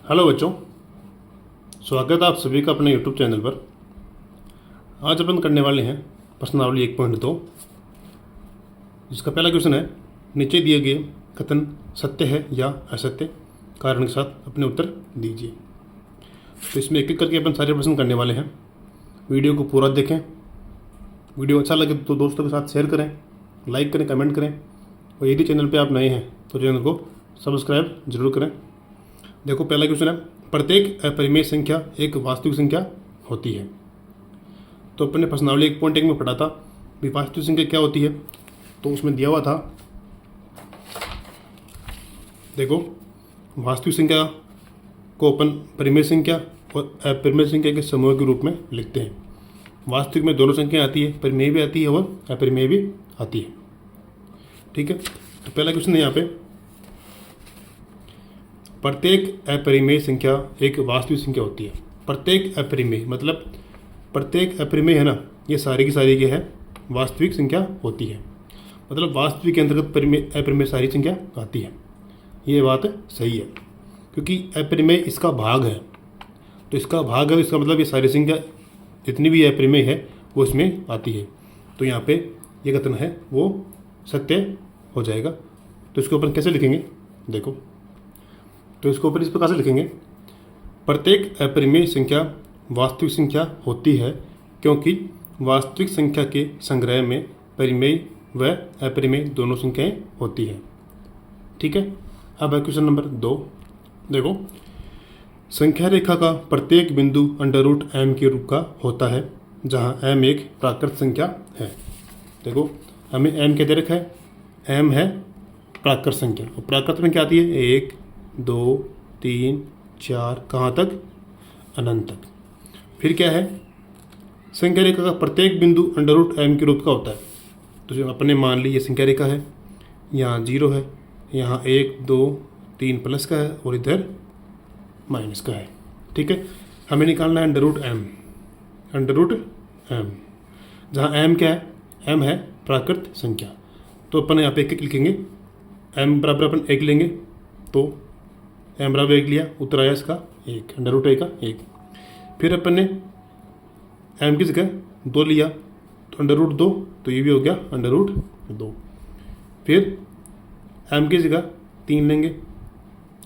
Hello बच्चों, स्वागत है आप सभी का अपने यूट्यूब चैनल पर। आज अपन करने वाले हैं प्रश्नावली 1.2, जिसका पहला क्वेश्चन है, नीचे दिए गए कथन सत्य है या असत्य, कारण के साथ अपने उत्तर दीजिए। तो इसमें एक एक करके अपन सारे प्रश्न करने वाले हैं। वीडियो को पूरा देखें, वीडियो अच्छा लगे तो दोस्तों के साथ शेयर करें, लाइक करें, कमेंट करें, और यदि चैनल पर आप नए हैं तो चैनल को सब्सक्राइब जरूर करें। देखो, पहला क्वेश्चन है, प्रत्येक अपरिमेय संख्या एक वास्तविक संख्या होती है। तो अपने प्रश्नावली 1.1 में पढ़ा था भी वास्तविक संख्या क्या होती है। तो उसमें दिया हुआ था, देखो, वास्तविक संख्या को अपन परिमेय संख्या और अपरिमेय संख्या के समूह के रूप में लिखते हैं। वास्तविक में दोनों संख्याएं आती है, परिमेय भी आती है और अपरिमेय भी आती है। ठीक है, तो पहला क्वेश्चन है यहाँ पे, प्रत्येक अपरिमेय संख्या एक वास्तविक संख्या होती है। प्रत्येक अपरिमेय मतलब प्रत्येक अपरिमेय है ना, ये सारी की सारी क्या है, वास्तविक संख्या होती है। मतलब वास्तविक के अंतर्गत परिमेय अपरिमेय सारी संख्या आती है। ये बात सही है, क्योंकि अपरिमेय इसका भाग है। तो इसका भाग है, इसका मतलब ये सारी संख्या जितनी भी अपरिमेय है वो इसमें आती है। तो यहाँ पे ये कथन है वो सत्य हो जाएगा। तो इसको अपन कैसे लिखेंगे, देखो, तो इसको ऊपर इस प्रकार से लिखेंगे, प्रत्येक अपरिमेय संख्या वास्तविक संख्या होती है, क्योंकि वास्तविक संख्या के संग्रह में परिमेय व अपरिमेय दोनों संख्याएं होती है। ठीक है, अब है क्वेश्चन नंबर 2। देखो, संख्या रेखा का प्रत्येक बिंदु √m के रूप का होता है, जहां m एक प्राकृत संख्या है। देखो, हमें m क्या दे रखा है, m है प्राकृत संख्या, और प्राकृत में क्या आती है, 1 2 3 4, कहाँ तक, अनंत तक। फिर क्या है, संख्या रेखा का प्रत्येक बिंदु √m के रूप का होता है। तो जो अपने मान ली ये संख्या रेखा है, यहाँ 0 है, यहाँ 1 2 3 प्लस का है और इधर माइनस का है। ठीक है, हमें निकालना है √m, जहाँ m क्या है, m है प्राकृत संख्या। तो अपन यहाँ पे एक लिखेंगे, m बराबर अपन 1 लेंगे, तो m बराबर 1 लिया, उत्तर आया इसका 1, √a का 1। फिर अपन ने m की जगह 2 लिया, तो √2, तो ये भी हो गया √2। फिर m की जगह 3 लेंगे,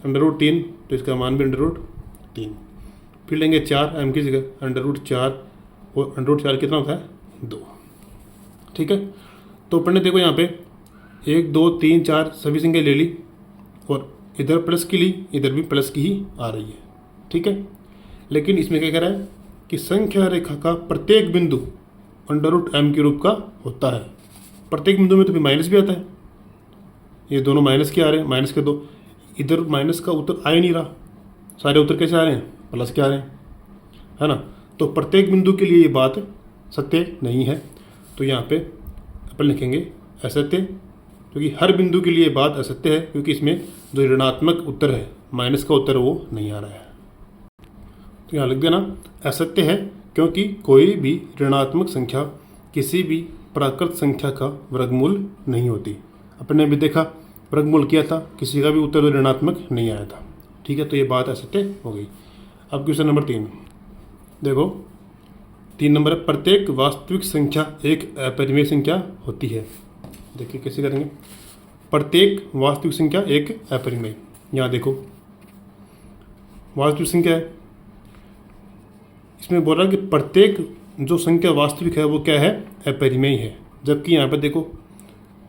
√3, तो इसका मान भी √3। फिर लेंगे 4 m की जगह, √4, और √4 कितना होता है, 2। ठीक है, तो अपन ने देखो यहाँ पे 1 2 3 4 सभी संख्या ले ली, और इधर प्लस की ली, इधर भी प्लस की ही आ रही है। ठीक है, लेकिन इसमें क्या कह रहा है कि संख्या रेखा का प्रत्येक बिंदु √m के रूप का होता है। प्रत्येक बिंदु में तो भी माइनस भी आता है, ये दोनों माइनस के आ रहे हैं, माइनस के 2, इधर माइनस का उत्तर आ ही नहीं रहा, सारे उत्तर कैसे आ रहे हैं, प्लस के आ रहे हैं, है ना। तो प्रत्येक बिंदु के लिए ये बात सत्य नहीं है। तो यहाँ पे अपन लिखेंगे असत्य, क्योंकि हर बिंदु के लिए बात असत्य है, क्योंकि इसमें जो ऋणात्मक उत्तर है, माइनस का उत्तर, वो नहीं आ रहा है। तो यहाँ लिख देना असत्य है, क्योंकि कोई भी ऋणात्मक संख्या किसी भी प्राकृत संख्या का वर्गमूल नहीं होती। अपने भी देखा, वर्गमूल किया था, किसी का भी उत्तर ऋणात्मक नहीं आया था। ठीक है, तो ये बात असत्य हो गई। अब क्वेश्चन नंबर 3, देखो 3 नंबर है, प्रत्येक वास्तविक संख्या एक अपरिमेय संख्या होती है। देखिए कैसे करेंगे, प्रत्येक वास्तविक संख्या एक अपरिमेय। यहाँ देखो, वास्तविक संख्या है, इसमें बोल रहा है कि प्रत्येक जो संख्या वास्तविक है वो क्या है, अपरिमेय है। जबकि यहाँ पर देखो,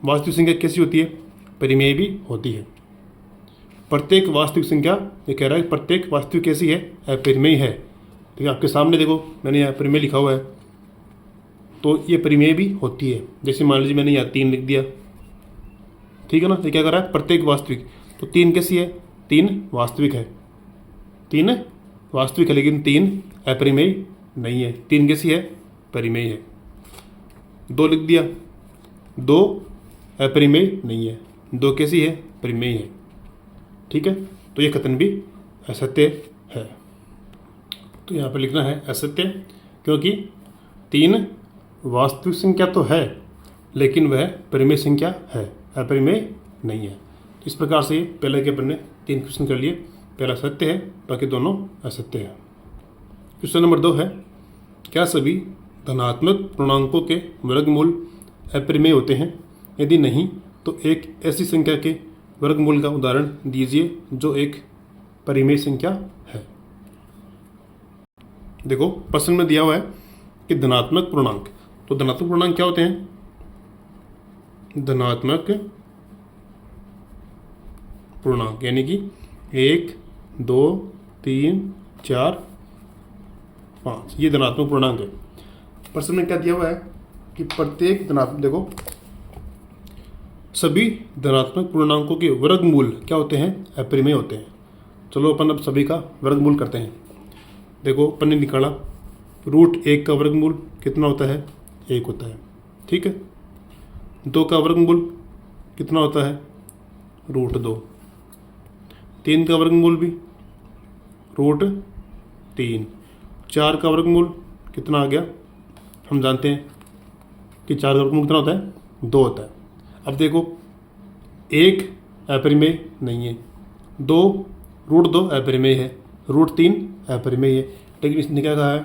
वास्तविक संख्या कैसी होती है, परिमेय भी होती है। प्रत्येक वास्तविक संख्या, ये कह रहा है प्रत्येक वास्तविक कैसी है, अपरिमेय है। ठीक है, आपके सामने देखो, मैंने यहाँ परिमेय लिखा हुआ है, तो ये परिमेय भी होती है। जैसे मान लीजिए मैंने यहाँ 3 लिख दिया, ठीक है ना, ये क्या कर रहा है, प्रत्येक वास्तविक। तो 3 कैसी है, 3 वास्तविक है, 3 वास्तविक है, लेकिन 3 अपरिमेय नहीं है। 3 कैसी है, परिमेय है। 2 लिख दिया, 2 अपरिमेय नहीं है, 2 कैसी है, परिमेय है। ठीक है, तो ये कथन भी असत्य है। तो यहाँ पर लिखना है असत्य, क्योंकि 3 वास्तविक संख्या तो है, लेकिन वह परिमेय संख्या है, अपरिमेय नहीं है। तो इस प्रकार से पहले के अपन ने 3 क्वेश्चन कर लिए। पहला सत्य है, बाकी दोनों असत्य है। क्वेश्चन नंबर 2 है, क्या सभी धनात्मक पूर्णांकों के वर्गमूल अपरिमेय होते हैं? यदि नहीं तो एक ऐसी संख्या के वर्गमूल का उदाहरण दीजिए जो एक परिमेय संख्या है। देखो प्रश्न में दिया हुआ है कि धनात्मक पूर्णांक, तो धनात्मक पूर्णांक क्या होते हैं? धनात्मक पूर्णांक यानी कि 1, 2, 3, 4, 5, ये धनात्मक पूर्णांक है। प्रश्न में क्या दिया हुआ है कि प्रत्येक धनात्मक, देखो सभी धनात्मक पूर्णांकों के वर्गमूल क्या होते हैं? अपरिमेय होते हैं। चलो अपन अब सभी का वर्गमूल करते हैं। देखो अपन ने निकाला √1 का वर्गमूल कितना होता है? 1 होता है, ठीक है। 2 का वर्गमूल कितना होता है? √2। 3 का वर्गमूल भी √3। 4 का वर्गमूल कितना आ गया? हम जानते हैं कि 4 का वर्गमूल कितना होता है? 2 होता है। अब देखो 1 अपरिमेय नहीं है, 2 √2 अपरिमेय है, √3 अपरिमेय है। लेकिन इसने क्या कहा है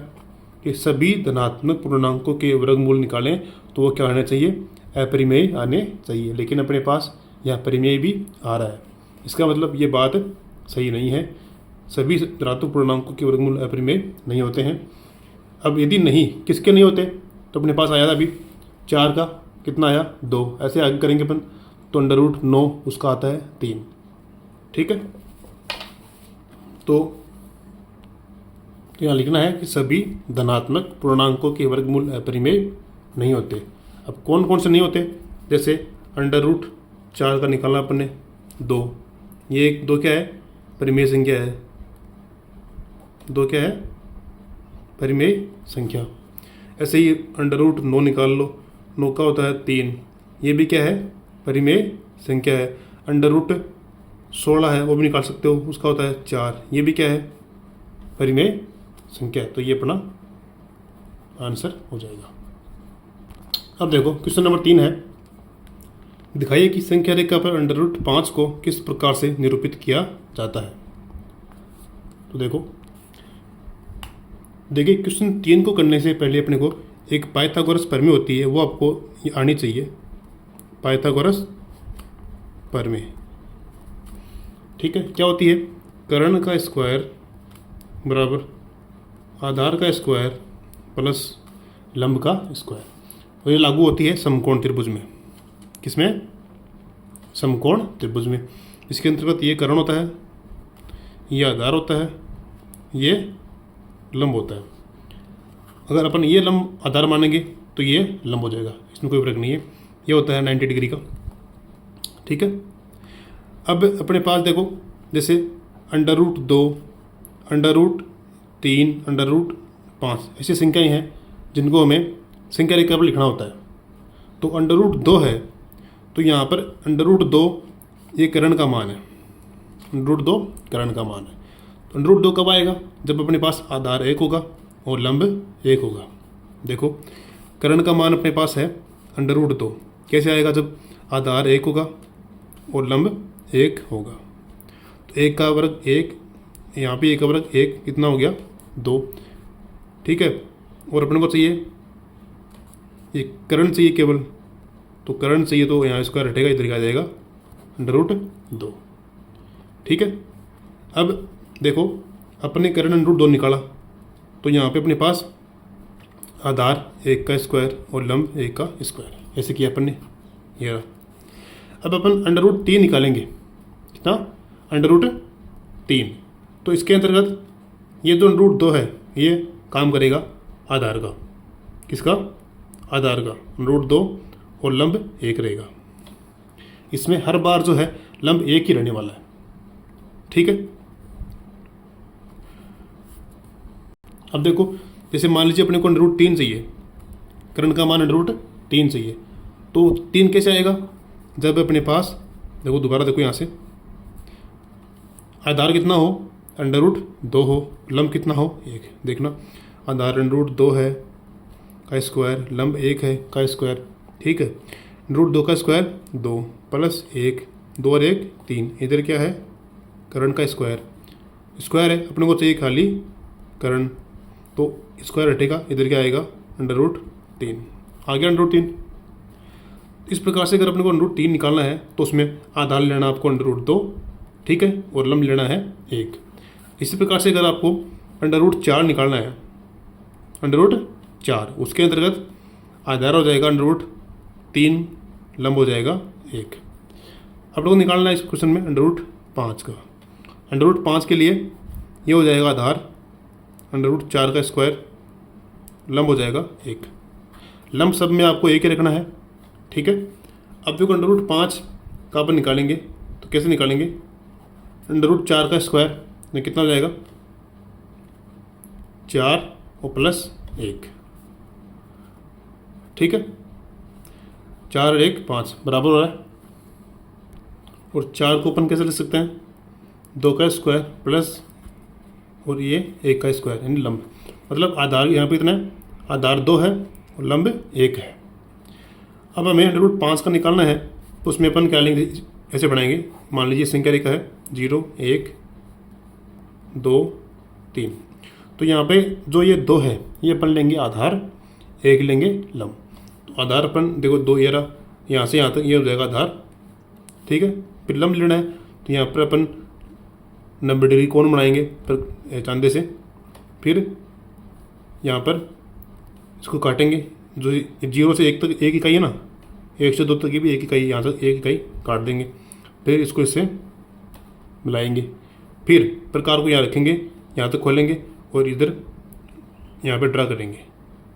कि सभी धनात्मक पूर्णांकों के वर्गमूल निकालें तो वो क्या आने चाहिए? अपरिमेय आने चाहिए। लेकिन अपने पास यहाँ परिमेय भी आ रहा है, इसका मतलब ये बात सही नहीं है। सभी धनात्मक पूर्णांकों के वर्गमूल अपरिमेय नहीं होते हैं। अब यदि नहीं, किसके नहीं होते? तो अपने पास आया था अभी 4 का कितना आया? 2। ऐसे आगे करेंगे अपन तो √9 उसका आता है 3, ठीक है। तो यहाँ लिखना है कि सभी धनात्मक पूर्णांकों के वर्गमूल अपरिमेय नहीं होते। अब कौन कौन से नहीं होते? जैसे √4 का निकालना अपन ने 2, ये 2 क्या है? परिमेय संख्या है। 2 क्या है? परिमेय संख्या। ऐसे ही √9 निकाल लो, 9 का होता है 3, ये भी क्या है? परिमेय संख्या है। √16 है वो भी निकाल सकते हो, उसका होता है 4, ये भी क्या है? परिमेय संख्या है। तो ये अपना आंसर हो जाएगा। अब देखो क्वेश्चन नंबर 3 है, दिखाइए कि संख्या रेखा पर √5 को किस प्रकार से निरूपित किया जाता है। तो देखिए क्वेश्चन 3 को करने से पहले अपने को एक पाइथागोरस प्रमेय होती है, वो आपको आनी चाहिए। पाइथागोरस प्रमेय, ठीक है। क्या होती है? कर्ण का स्क्वायर बराबर आधार का स्क्वायर प्लस लंब का स्क्वायर। और ये लागू होती है समकोण त्रिभुज में। किसमें? समकोण त्रिभुज में। इसके अंतर्गत ये कर्ण होता है, ये आधार होता है, ये लंब होता है। अगर अपन ये लंब आधार मानेंगे तो ये लंब हो जाएगा, इसमें कोई फर्क नहीं है। ये होता है 90 डिग्री का, ठीक है। अब अपने पास देखो जैसे √2, √3, √5 ऐसी संख्याएं हैं जिनको हमें संख्या रेखा पर लिखना होता है। तो √2 है तो यहाँ पर √2 ये कर्ण का मान है, √2 कर्ण का मान है। तो √2 कब आएगा? जब अपने पास आधार 1 होगा और लंब 1 होगा। देखो कर्ण का मान अपने पास है √2, कैसे आएगा? जब आधार 1 होगा और लंब 1 होगा। तो 1 का वर्ग 1, यहाँ पे 1 का वर्ग 1, कितना हो गया? 2, ठीक है। और अपने को चाहिए ये कर्ण चाहिए केवल, तो कर्ण चाहिए तो यहाँ स्क्वायर हटेगा, इधर आ जाएगा √2, ठीक है। अब देखो अपने कर्ण √2 निकाला तो यहाँ पे अपने पास आधार 1 का स्क्वायर और लंब 1 का स्क्वायर, ऐसे किया अपन ने, ये रहा। अब अपन √3 निकालेंगे, कितना? √3। तो इसके अंतर्गत ये जो √2 है ये काम करेगा आधार का, किसका? आधार का। √2 और लंब 1 रहेगा। इसमें हर बार जो है लंब 1 ही रहने वाला है, ठीक है। अब देखो जैसे मान लीजिए अपने को √3 चाहिए, कर्ण का मान √3 चाहिए, तो 3 कैसे आएगा? जब अपने पास देखो, दोबारा देखो यहाँ से आधार कितना हो? √2 हो, लंब कितना हो? 1। देखना आधार √2 है का स्क्वायर, लंब 1 है का स्क्वायर, ठीक है। √2 का स्क्वायर 2 प्लस 1, 2 और 1 3, इधर क्या है? कर्ण का स्क्वायर स्क्वायर है, अपने को चाहिए खाली कर्ण, तो स्क्वायर हटेगा, इधर क्या आएगा √3 आ गया √3। इस प्रकार से अगर अपने को √3 निकालना है तो उसमें आधार लेना आपको √2, ठीक है, और लंब लेना है 1। इसी प्रकार से अगर आपको √4 निकालना है, √4, उसके अंतर्गत आधार हो जाएगा √3, लंब हो जाएगा 1। अब लोग निकालना है इस क्वेश्चन में √5 का। √5 के लिए ये हो जाएगा आधार √4 का स्क्वायर, लंब हो जाएगा 1। लंब सब में आपको 1 ही रखना है, ठीक है। अब देखो √5 का अपन निकालेंगे तो कैसे निकालेंगे, √4 का स्क्वायर में कितना हो जाएगा 4 और +1, ठीक है। 4 और 1 5 बराबर हो रहा है। और 4 को अपन कैसे लिख सकते हैं, 2 का स्क्वायर प्लस और ये 1 का स्क्वायर, यानी लंब। मतलब आधार यहाँ पे इतना है, आधार 2 है और लंब 1 है। अब हमें √5 का निकालना है तो उसमें अपन क्या लेंगे, ऐसे बनाएंगे। मान लीजिए संख्या रेखा है 0 1 2 3, तो यहाँ पे जो ये 2 है ये अपन लेंगे आधार, 1 लेंगे लंब। तो आधार अपन देखो 2 ये रहा, यहाँ से यहाँ तक ये हो जाएगा आधार, ठीक है। फिर लंब लेना है तो यहाँ पर अपन 90 डिग्री कोण बनाएंगे पर चांदे से। फिर यहाँ पर इसको काटेंगे, जो 0 से 1 तक 1 इकाई है ना, 1 से 2 तक की भी 1 इकाई, यहाँ तक 1 इकाई काट देंगे। फिर इसको इससे मिलाएंगे, फिर प्रकार को यहाँ रखेंगे, यहाँ तक खोलेंगे और इधर यहाँ पे ड्रा करेंगे,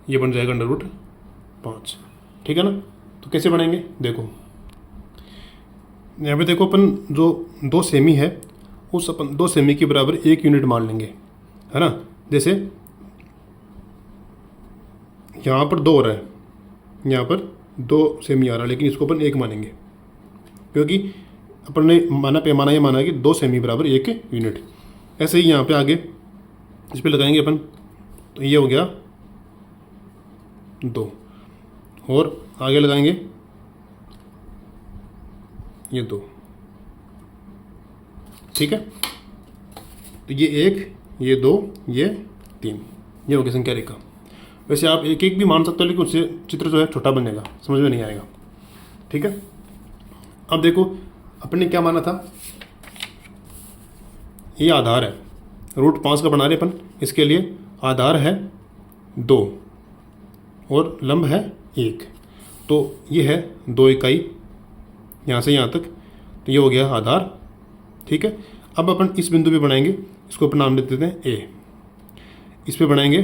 ये बन जाएगा √5, ठीक है ना। तो कैसे बनाएंगे देखो, यहाँ पे देखो अपन जो 2 सेमी है उस अपन 2 सेमी के बराबर 1 यूनिट मान लेंगे, है ना। जैसे यहाँ पर 2 हो रहा है, यहाँ पर 2 सेमी आ रहा है, लेकिन इसको अपन 1 मानेंगे क्योंकि अपन ने माना पैमाना ये माना कि 2 सेमी बराबर 1 यूनिट। ऐसे ही यहाँ पे आगे इस पर लगाएंगे अपन, तो ये हो गया 2, और आगे लगाएंगे ये 2, ठीक है। तो ये 1, ये 2, ये 3, ये हो गया संख्या रेखा। वैसे आप 1 1 भी मान सकते हो, लेकिन उससे चित्र जो है छोटा बन जाएगा, समझ में नहीं आएगा, ठीक है। अब देखो अपन ने क्या माना था, ये आधार है, √5 का बना रहे अपन, इसके लिए आधार है 2 और लंब है 1, तो ये है 2 इकाई यहाँ से यहाँ तक, तो ये हो गया आधार, ठीक है। अब अपन इस बिंदु पे बनाएंगे, इसको अपन नाम दे देते हैं ए। इस पे बनाएंगे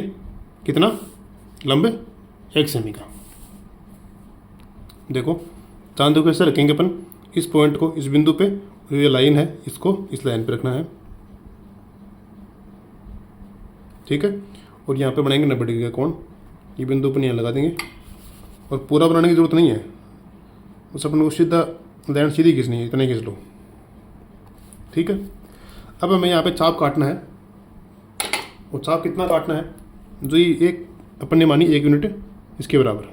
कितना, लंब 1 सेमी का। देखो चांद को ऐसे रखेंगे अपन, इस पॉइंट को इस बिंदु पे, ये लाइन है इसको इस लाइन पे रखना है, ठीक है। और यहाँ पे बनाएंगे 90 डिग्री का कोण, ये बिंदु अपन यहाँ लगा देंगे। और पूरा बनाने की जरूरत नहीं है, बस अपन को सीधा लाइन सीधी खींचनी है, इतना ही खींच लो, ठीक है। अब हमें यहाँ पे चाप काटना है, और चाप कितना काटना है, जो ये एक अपन ने मानी 1 यूनिट इसके बराबर,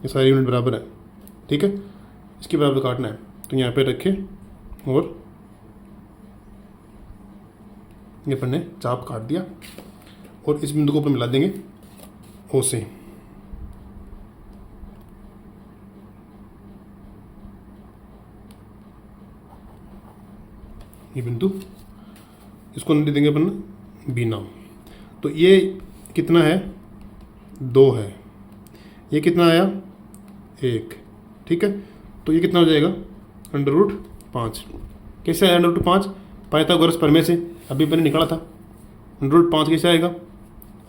ये सारे यूनिट बराबर है, ठीक है, इसके बराबर काटना है। तो यहाँ पे रखे और ये अपन ने चाप काट दिया, और इस बिंदु को अपन मिला देंगे ओ से। ये बिंदु, इसको दे देंगे अपन बी नाम। तो ये कितना है, 2 है, ये कितना आया 1, ठीक है। तो ये कितना हो जाएगा √5। कैसे आया √5, पाइथागोरस प्रमेय से अभी मैंने निकाला था। √5 कैसे आएगा,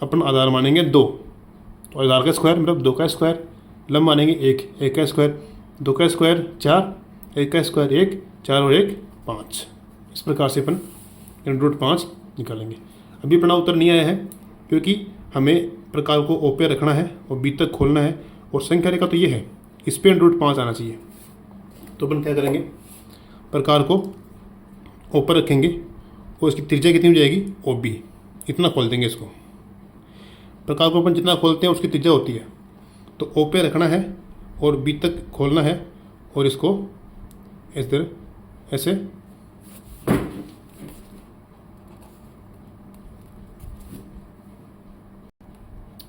अपन आधार मानेंगे 2, तो आधार का स्क्वायर मतलब 2 का स्क्वायर, लंब मानेंगे 1, 1 का स्क्वायर, 2 का स्क्वायर 4, 1 का स्क्वायर 1, 4 और 1 5। इस प्रकार से अपन √5 निकालेंगे। अभी अपना उत्तर नहीं आया है क्योंकि हमें प्रकार को ओ पे रखना है और बी तक खोलना है, और संख्या रेखा तो ये है, इस पे √5 आना चाहिए। तो अपन क्या करेंगे, प्रकार को ओ पर रखेंगे और इसकी त्रिज्या कितनी हो जाएगी, OB, इतना खोल देंगे इसको। प्रकार को अपन जितना खोलते हैं उसकी त्रिज्या होती है, तो ओ पे रखना है और बी तक खोलना है, और इसको इस तरह ऐसे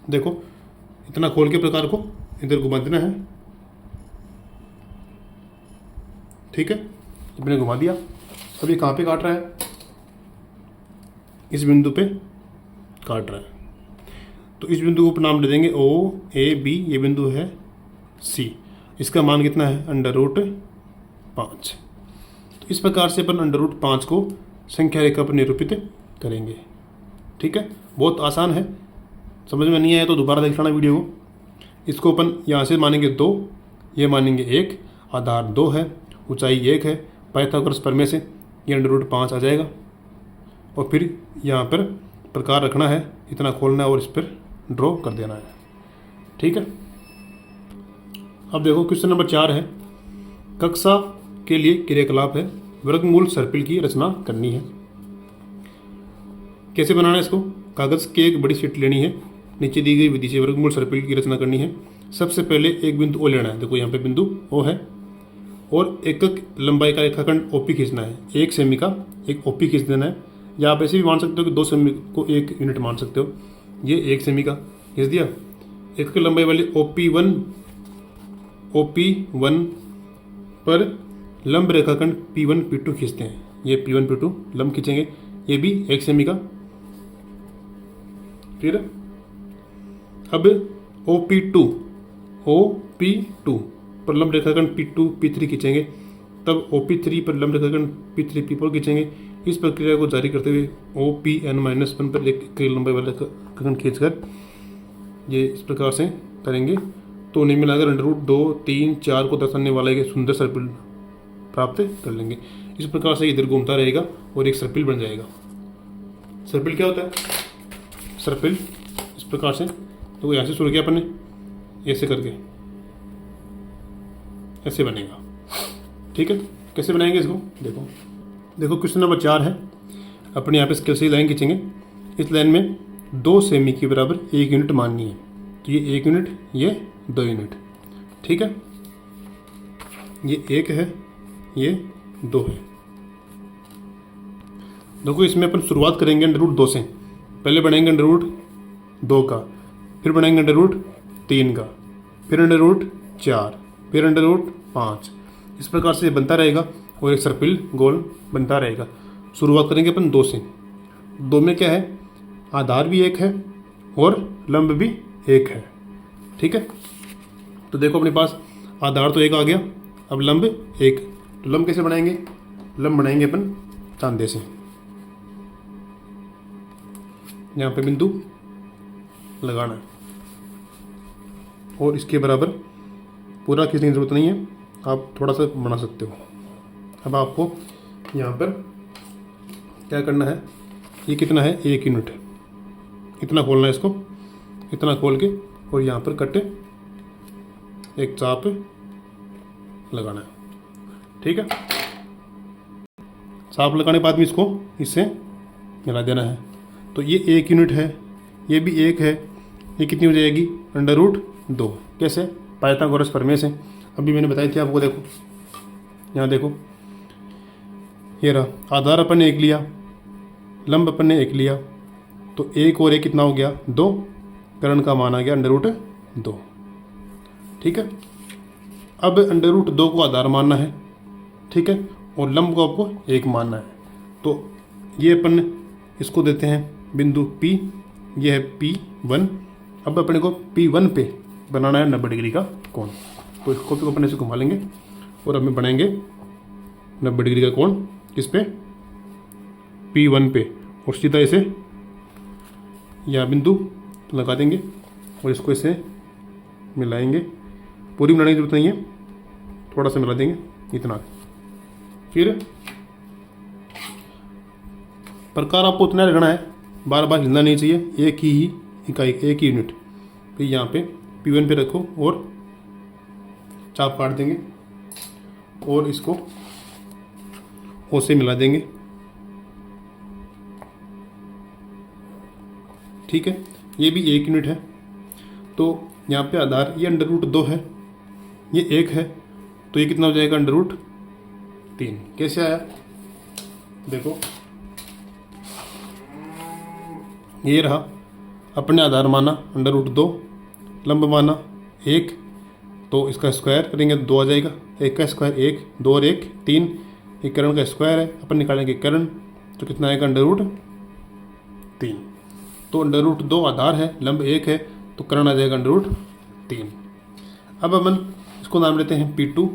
देखो इतना खोल के प्रकार को इधर घुमा देना है, ठीक है। मैंने घुमा दिया। अब ये कहाँ पे काट रहा है? इस बिंदु पे काट रहा है, तो इस बिंदु को नाम दे देंगे ओ ए बी। ये बिंदु है सी। इसका मान कितना है? √5। तो इस प्रकार से अपन √5 को संख्या रेखा पर निरूपित करेंगे, ठीक है। बहुत आसान है, समझ में नहीं आया तो दोबारा देख लेना वीडियो को। इसको अपन यहाँ से मानेंगे 2, ये मानेंगे 1, आधार 2 है, ऊंचाई 1 है, पाइथागोरस प्रमेय से ये √5 आ जाएगा। और फिर यहाँ पर प्रकार रखना है, इतना खोलना है और इस पर ड्रॉ कर देना है, ठीक है। अब देखो क्वेश्चन नंबर 4 है, कक्षा के लिए क्रियाकलाप है, वर्गमूल सर्पिल की रचना करनी है। कैसे बनाना है इसको? कागज़ की एक बड़ी शीट लेनी है, नीचे दी गई विधि से वर्गमूल सर्पिल की रचना करनी है। सबसे पहले एक बिंदु ओ लेना है, देखो यहाँ पे बिंदु ओ है, और एकक लंबाई का रेखाखंड ओपी खींचना है। 1 सेमी का एक ओपी खींच देना है, या आप ऐसे भी मान सकते हो कि 2 सेमी को 1 यूनिट मान सकते हो। ये 1 सेमी का खींच दिया। एकक लंबाई वाली OP1 पर लंब रेखाखंड P1 P2 खींचते हैं। ये P1 P2 लंब खींचेंगे, ये भी 1 सेमी का। फिर अब OP2 पर लंब रेखाखंड P2 P3 खींचेंगे, तब OP3 पर लंब रेखाखंड P3 P4 खींचेंगे। इस प्रक्रिया को जारी करते हुए OPN-1 पर एक लंबाई वाला रेखाखंड खींचकर ये इस प्रकार से करेंगे, तो नहीं मिलाकर √2, 3, 4 को दर्शाने वाला एक सुंदर सर्पिल प्राप्त कर लेंगे। इस प्रकार से इधर घूमता रहेगा और एक सर्पिल बन जाएगा। सर्पिल क्या होता है? सर्पिल इस प्रकार से, तो यहाँ से शुरू किया अपन ने, ऐसे करके ऐसे बनेगा, ठीक है। कैसे बनाएंगे इसको? देखो क्वेश्चन नंबर 4 है, अपने यहाँ पे स्केल से लाइन खींचेंगे। इस लाइन में 2 सेमी के बराबर 1 यूनिट माननी है, तो ये 1 यूनिट, ये 2 यूनिट, ठीक है। ये 1 है, ये 2 है। देखो इसमें अपन शुरुआत करेंगे √2 से। पहले बनाएंगे √2 का, फिर बनाएंगे √3 का, फिर √4, फिर √5। इस प्रकार से बनता रहेगा और एक सर्पिल गोल बनता रहेगा। शुरुआत करेंगे अपन 2 से। 2 में क्या है? आधार भी 1 है और लंब भी 1 है, ठीक है। तो देखो अपने पास आधार तो 1 आ गया, अब लंब 1। तो लंब कैसे बनाएंगे? लंब बनाएंगे अपन चांदे से। यहाँ पे बिंदु लगाना है और इसके बराबर पूरा खींचने की जरूरत नहीं है, आप थोड़ा सा बना सकते हो। अब आपको यहाँ पर क्या करना है? ये कितना है? 1 यूनिट। इतना खोलना है इसको, इतना खोल के और यहाँ पर कट एक चाप लगाना है, ठीक है। चाप लगाने के बाद में इसको इससे मिला देना है। तो ये 1 यूनिट है, ये भी 1 है, ये कितनी हो जाएगी? √2। कैसे? पाइथागोरस प्रमेय से। अभी मैंने बताई थी आपको। देखो यहाँ देखो, ये रहा आधार अपन ने 1 लिया, लंब अपन ने 1 लिया, तो 1 और 1 कितना हो गया? 2। कर्ण का मान आ गया √2, ठीक है। अब √2 को आधार मानना है, ठीक है, और लंब को आपको 1 मानना है। तो ये अपन इसको देते हैं बिंदु P, ये है P1। अब अपने को P1 पे बनाना है 90 डिग्री का कोण। तो इसको भी अपन ऐसे घुमा लेंगे और हमें बनाएंगे 90 डिग्री का कोण। किस पे? P1 पे। और सीधा इसे यहाँ बिंदु लगा देंगे और इसको इसे मिलाएंगे। पूरी मिलाने की जरूरत नहीं है, थोड़ा सा मिला देंगे, इतना। फिर प्रकार आपको उतना रखना है, बार बार हिलना नहीं चाहिए, एक ही इकाई, एक ही यूनिट। फिर यहाँ पे P1 पे रखो और चाप काट देंगे और इसको O से मिला देंगे, ठीक है। ये भी 1 यूनिट है। तो यहाँ पे आधार ये √2 है, ये 1 है, तो ये कितना हो जाएगा? √3। कैसे आया? देखो ये रहा अपने आधार माना √2, लंब माना 1, तो इसका स्क्वायर करेंगे तो 2 आ जाएगा। 1 का स्क्वायर 1, 2 और 1 3, ये कर्ण का स्क्वायर है, अपन निकालेंगे कर्ण, तो कितना आएगा √3। तो √2 आधार है, लंब 1 है, तो कर्ण आ जाएगा √3। अब अपन इसको नाम लेते हैं P2।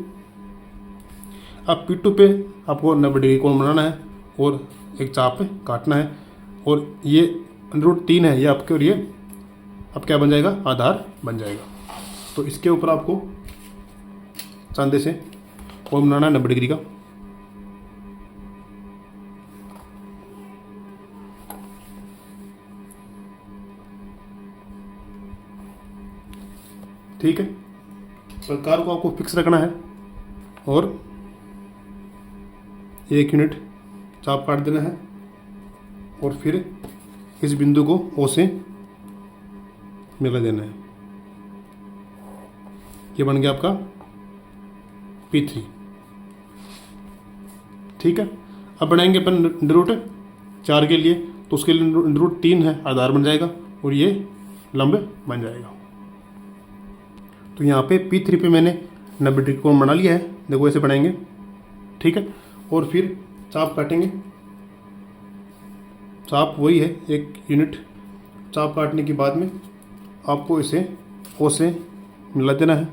अब P2 पे आपको 90 डिग्री कोण बनाना है और एक चाप काटना है, और ये √3 है ये आपके, और ये अब क्या बन जाएगा, आधार बन जाएगा। तो इसके ऊपर आपको चांदे से कोण बनाना है 90 डिग्री का। ठीक है, प्रकार को आपको फिक्स रखना है और 1 यूनिट चाप काट देना है, और फिर इस बिंदु को O से मिला देना है। ये बन गया आपका P3। ठीक है, अब बनाएंगे अपन √4 के लिए, तो उसके लिए √3 है, आधार बन जाएगा और ये लंब बन जाएगा। तो यहाँ पे P3 पे मैंने 90 डिग्री कोण बना लिया है, देखो ऐसे बनाएंगे। ठीक है, और फिर चाप काटेंगे। चाप वही है 1 यूनिट। चाप काटने के बाद में आपको इसे O से मिला देना है।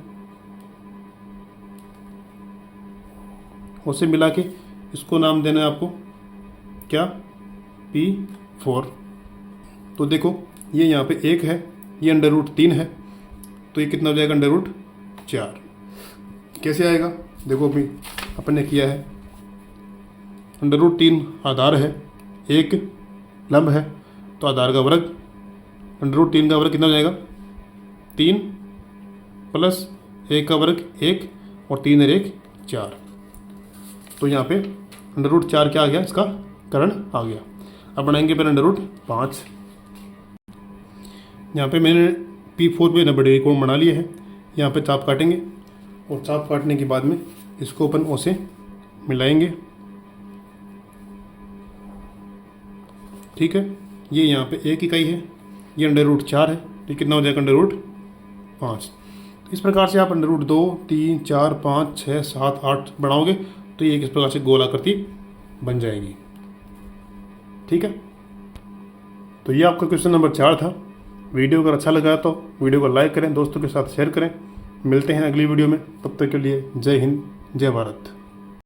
O से मिला के इसको नाम देना है आपको क्या, P4। तो देखो ये यहाँ पे 1 है, ये √3 है, तो ये कितना हो जाएगा √4। कैसे आएगा, देखो अभी अपन ने किया है, √3 आधार है, 1 लंब है, तो आधार का वर्ग, √3 का वर्ग कितना हो जाएगा, 3 प्लस 1 का वर्ग 1, और 3 और 1 4। तो यहाँ पे √4 क्या आ गया, इसका कर्ण आ गया। अब बनाएंगे पहले √5। यहाँ पे मैंने P4 पे 90 डिग्री कोण बना लिया है। यहाँ पे चाप काटेंगे, और चाप काटने के बाद में इसको अपन O से मिलाएंगे। ठीक है, ये यहाँ पे 1 इकाई है, ये √4 है, तो कितना हो जाएगा √5। इस प्रकार से आप √2, 3, 4, 5, 6, 7, 8 बढ़ाओगे तो ये इस प्रकार से गोल आकृति बन जाएगी। ठीक है, तो ये आपका क्वेश्चन नंबर 4 था। वीडियो अगर अच्छा लगा तो वीडियो को लाइक करें, दोस्तों के साथ शेयर करें। मिलते हैं अगली वीडियो में, तब तक के लिए जय हिंद, जय भारत।